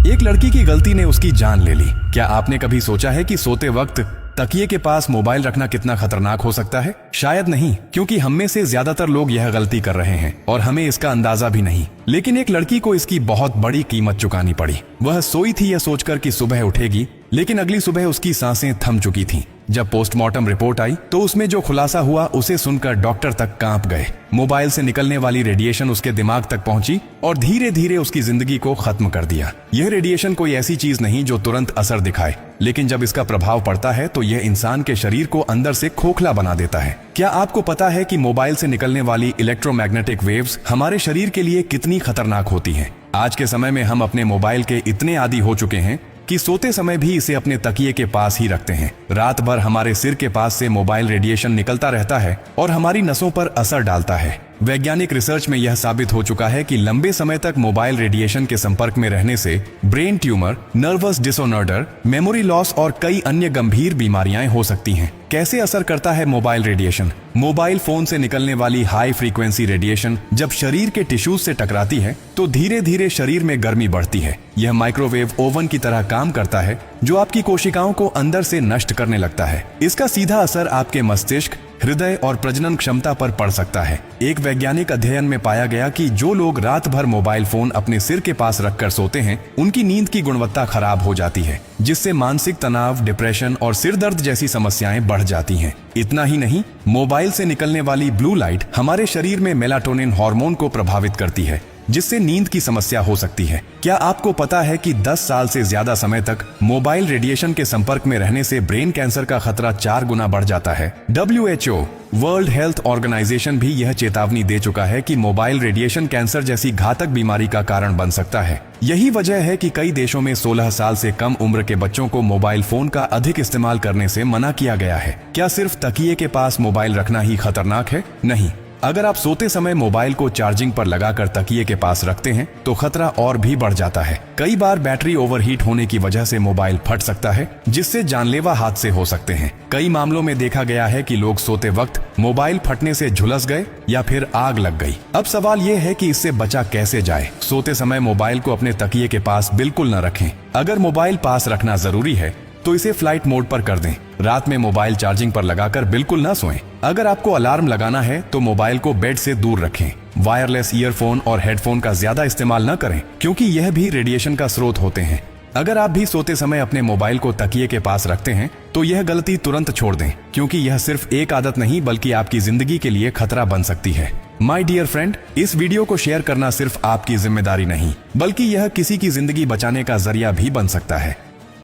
एक लड़की की गलती ने उसकी जान ले ली। क्या आपने कभी सोचा है कि सोते वक्त तकिए के पास मोबाइल रखना कितना खतरनाक हो सकता है? शायद नहीं, क्योंकि हम में से ज्यादातर लोग यह गलती कर रहे हैं और हमें इसका अंदाजा भी नहीं। लेकिन एक लड़की को इसकी बहुत बड़ी कीमत चुकानी पड़ी। वह सोई थी यह सोचकर कि सुबह उठेगी, लेकिन अगली सुबह उसकी सांसें थम चुकी थीं। जब पोस्टमार्टम रिपोर्ट आई तो उसमें जो खुलासा हुआ उसे सुनकर डॉक्टर तक कांप गए। मोबाइल से निकलने वाली रेडिएशन उसके दिमाग तक पहुंची और धीरे धीरे उसकी जिंदगी को खत्म कर दिया। यह रेडिएशन कोई ऐसी चीज नहीं जो तुरंत असर दिखाए, लेकिन जब इसका प्रभाव पड़ता है तो यह इंसान के शरीर को अंदर से खोखला बना देता है। क्या आपको पता है कि मोबाइल से निकलने वाली इलेक्ट्रोमैग्नेटिक वेव्स हमारे शरीर के लिए कितनी खतरनाक होती हैं? आज के समय में हम अपने मोबाइल के इतने आदी हो चुके हैं कि सोते समय भी इसे अपने तकिए के पास ही रखते हैं। रात भर हमारे सिर के पास से मोबाइल रेडिएशन निकलता रहता है और हमारी नसों पर असर डालता है। वैज्ञानिक रिसर्च में यह साबित हो चुका है कि लंबे समय तक मोबाइल रेडिएशन के संपर्क में रहने से brain tumour, nervous disorder, memory loss और कई अन्य गंभीर बीमारियां हो सकती हैं। कैसे असर करता है मोबाइल रेडिएशन? मोबाइल फोन से निकलने वाली हाई फ्रीक्वेंसी रेडिएशन जब शरीर के टिश्यूज से टकराती है तो धीरे धीरे शरीर में गर्मी बढ़ती है। यह माइक्रोवेव ओवन की तरह काम करता है जो आपकी कोशिकाओं को अंदर से नष्ट करने लगता है। इसका सीधा असर आपके मस्तिष्क, हृदय और प्रजनन क्षमता पर पड़ सकता है। एक वैज्ञानिक अध्ययन में पाया गया कि जो लोग रात भर मोबाइल फोन अपने सिर के पास रखकर सोते हैं, उनकी नींद की गुणवत्ता खराब हो जाती है, जिससे मानसिक तनाव, डिप्रेशन और सिर दर्द जैसी समस्याएं बढ़ जाती हैं। इतना ही नहीं, मोबाइल से निकलने वाली ब्लू लाइट हमारे शरीर में मेलाटोनिन हार्मोन को प्रभावित करती है, जिससे नींद की समस्या हो सकती है। क्या आपको पता है कि 10 साल से ज्यादा समय तक मोबाइल रेडिएशन के संपर्क में रहने से ब्रेन कैंसर का खतरा 4 गुना बढ़ जाता है? WHO वर्ल्ड हेल्थ ऑर्गेनाइजेशन भी यह चेतावनी दे चुका है कि मोबाइल रेडिएशन कैंसर जैसी घातक बीमारी का कारण बन सकता है। यही वजह है कि कई देशों में 16 साल से कम उम्र के बच्चों को मोबाइल फोन का अधिक इस्तेमाल करने से मना किया गया है। क्या सिर्फ तकिए के पास मोबाइल रखना ही खतरनाक है? नहीं। अगर आप सोते समय मोबाइल को चार्जिंग पर लगाकर तकिए के पास रखते हैं तो खतरा और भी बढ़ जाता है। कई बार बैटरी ओवरहीट होने की वजह से मोबाइल फट सकता है, जिससे जानलेवा हादसे हो सकते हैं। कई मामलों में देखा गया है कि लोग सोते वक्त मोबाइल फटने से झुलस गए या फिर आग लग गई। अब सवाल ये है कि इससे बचा कैसे जाए? सोते समय मोबाइल को अपने तकिए के पास बिल्कुल न रखें। अगर मोबाइल पास रखना जरूरी है तो इसे फ्लाइट मोड पर कर दें। रात में मोबाइल चार्जिंग पर लगाकर बिल्कुल ना सोएं। अगर आपको अलार्म लगाना है तो मोबाइल को बेड से दूर रखें। वायरलेस ईयरफोन और हेडफोन का ज्यादा इस्तेमाल न करें, क्योंकि यह भी रेडिएशन का स्रोत होते हैं। अगर आप भी सोते समय अपने मोबाइल को तकिए के पास रखते हैं तो यह गलती तुरंत छोड़ दें, क्योंकि यह सिर्फ एक आदत नहीं बल्कि आपकी जिंदगी के लिए खतरा बन सकती है। माय डियर फ्रेंड, इस वीडियो को शेयर करना सिर्फ आपकी जिम्मेदारी नहीं, बल्कि यह किसी की जिंदगी बचाने का जरिया भी बन सकता है।